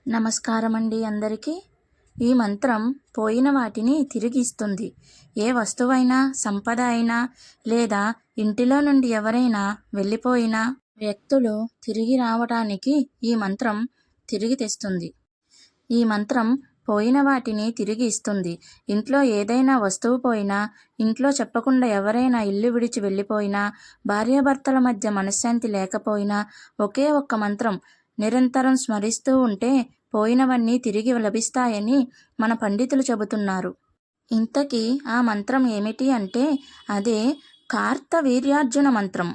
నమస్కారం అండి అందరికీ. ఈ మంత్రం పోయిన వాటిని తిరిగి ఇస్తుంది. ఏ వస్తువైనా, సంపద అయినా లేదా ఇంటిలో నుండి ఎవరైనా వెళ్ళిపోయిన వ్యక్తులు తిరిగి రావడానికి ఈ మంత్రం తిరిగి తెస్తుంది. ఈ మంత్రం పోయిన వాటిని తిరిగి ఇస్తుంది. ఇంట్లో ఏదైనా వస్తువు పోయినా, ఇంట్లో చెప్పకుండా ఎవరైనా ఇల్లు విడిచి వెళ్ళిపోయినా, భార్యాభర్తల మధ్య మనశ్శాంతి లేకపోయినా ఒకే ఒక్క మంత్రం నిరంతరం స్మరిస్తూ ఉంటే పోయినవన్నీ తిరిగి లభిస్తాయని మన పండితులు చెబుతున్నారు. ఇంతకీ ఆ మంత్రం ఏమిటి అంటే అదే కార్తవీర్యార్జున మంత్రం.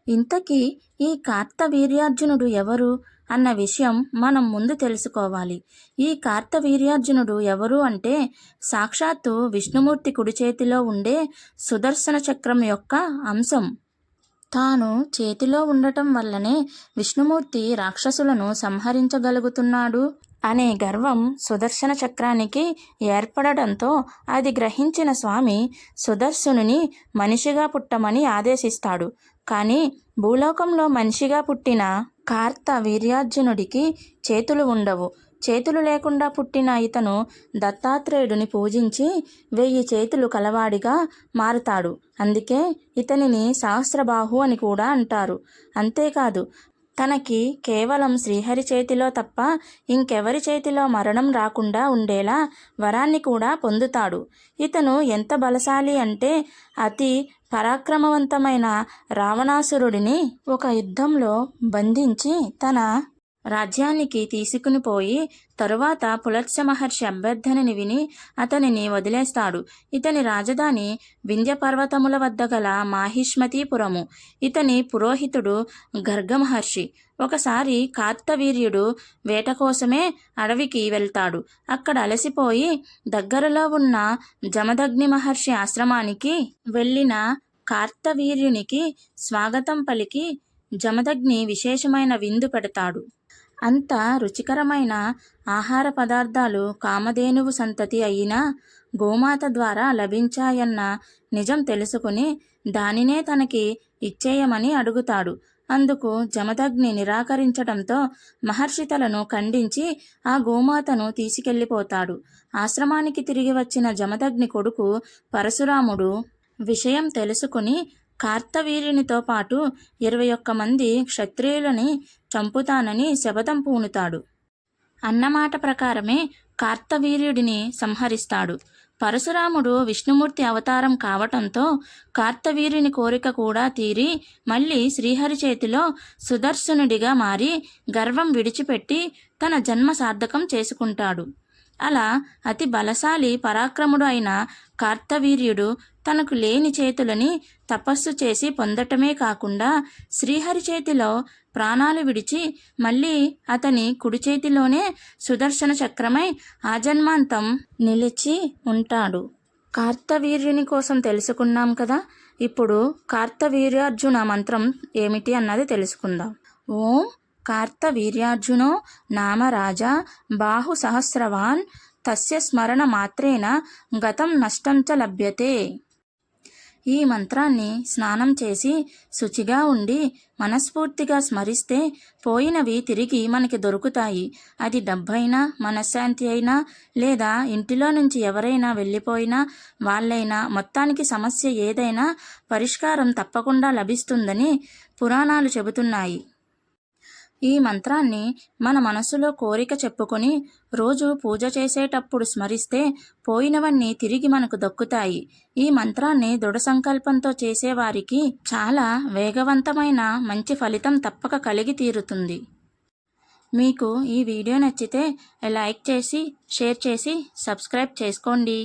ఇంతకీ ఈ కార్తవీర్యార్జునుడు ఎవరు అన్న విషయం మనం ముందు తెలుసుకోవాలి. ఈ కార్తవీర్యార్జునుడు ఎవరు అంటే సాక్షాత్తు విష్ణుమూర్తి కుడి చేతిలో ఉండే సుదర్శన చక్రం యొక్క అంశం. తాను చేతిలో ఉండటం వల్లనే విష్ణుమూర్తి రాక్షసులను సంహరించగలుగుతున్నాడు అనే గర్వం సుదర్శన చక్రానికి ఏర్పడడంతో అది గ్రహించిన స్వామి సుదర్శనుని మనిషిగా పుట్టమని ఆదేశిస్తాడు. కానీ భూలోకంలో మనిషిగా పుట్టిన కార్తవీర్యార్జునుడికి చేతులు ఉండవు. చేతులు లేకుండా పుట్టిన ఇతను దత్తాత్రేయుడిని పూజించి 1000 చేతులు కలవాడిగా మారుతాడు. అందుకే ఇతనిని సహస్రబాహు అని కూడా అంటారు. అంతేకాదు తనకి కేవలం శ్రీహరి చేతిలో తప్ప ఇంకెవరి చేతిలో మరణం రాకుండా ఉండేలా వరాన్ని కూడా పొందుతాడు. ఇతను ఎంత బలశాలి అంటే అతి పరాక్రమవంతమైన రావణాసురుడిని ఒక యుద్ధంలో బంధించి తన రాజ్యానికి తీసుకుని పోయి తరువాత పులత్స్య మహర్షి అభ్యర్థనని విని అతనిని వదిలేస్తాడు. ఇతని రాజధాని వింధ్య పర్వతముల వద్ద గల మాహిష్మతీపురము. ఇతని పురోహితుడు గర్గ మహర్షి. ఒకసారి కార్తవీర్యుడు వేట కోసమే అడవికి వెళ్తాడు. అక్కడ అలసిపోయి దగ్గరలో ఉన్న జమదగ్ని మహర్షి ఆశ్రమానికి వెళ్ళిన కార్తవీర్యునికి స్వాగతం పలికి జమదగ్ని విశేషమైన విందు పెడతాడు. అంత రుచికరమైన ఆహార పదార్థాలు కామధేనువు సంతతి అయిన గోమాత ద్వారా లభించాయన్న నిజం తెలుసుకుని దానినే తనకి ఇచ్చేయమని అడుగుతాడు. అందుకు జమదగ్ని నిరాకరించడంతో మహర్షి తలను ఖండించి ఆ గోమాతను తీసుకెళ్ళిపోతాడు. ఆశ్రమానికి తిరిగి వచ్చిన జమదగ్ని కొడుకు పరశురాముడు విషయం తెలుసుకుని కార్తవీర్యునితో పాటు 21 మంది క్షత్రియులని చంపుతానని శపథం పూనుతాడు. అన్నమాట ప్రకారమే కార్తవీర్యుడిని సంహరిస్తాడు. పరశురాముడు విష్ణుమూర్తి అవతారం కావటంతో కార్తవీర్యుని కోరిక కూడా తీరి మళ్ళీ శ్రీహరి చేతిలో సుదర్శనుడిగా మారి గర్వం విడిచిపెట్టి తన జన్మ సార్థకం చేసుకుంటాడు. అలా అతి బలశాలి పరాక్రముడు అయిన కార్తవీర్యుడు తనకు లేని చేతులని తపస్సు చేసి పొందటమే కాకుండా శ్రీహరి చేతిలో ప్రాణాలు విడిచి మళ్ళీ అతని కుడి చేతిలోనే సుదర్శన చక్రమై ఆజన్మాంతం నిలిచి ఉంటాడు. కార్తవీర్యుని కోసం తెలుసుకున్నాం కదా. ఇప్పుడు కార్తవీర్యార్జున మంత్రం ఏమిటి అన్నది తెలుసుకుందాం. ఓం కార్తవీర్యార్జునో నామ రాజా బాహు సహస్రవాన్ తస్య స్మరణ మాత్రేన గతం నష్టం చ లభ్యతే. ఈ మంత్రాన్ని స్నానం చేసి శుచిగా ఉండి మనస్ఫూర్తిగా స్మరిస్తే పోయినవి తిరిగి మనకి దొరుకుతాయి. అది డబ్బైనా, మనశ్శాంతి అయినా లేదా ఇంటిలో నుంచి ఎవరైనా వెళ్ళిపోయినా వాళ్ళైనా మొత్తానికి సమస్య ఏదైనా పరిష్కారం తప్పకుండా లభిస్తుందని పురాణాలు చెబుతున్నాయి. ఈ మంత్రాన్ని మన మనసులో కోరిక చెప్పుకొని రోజు పూజ చేసేటప్పుడు స్మరిస్తే పోయినవన్నీ తిరిగి మనకు దక్కుతాయి. ఈ మంత్రాన్ని దృఢ సంకల్పంతో చేసేవారికి చాలా వేగవంతమైన మంచి ఫలితం తప్పక కలిగి తీరుతుంది. మీకు ఈ వీడియో నచ్చితే లైక్ చేసి, షేర్ చేసి, సబ్స్క్రైబ్ చేసుకోండి.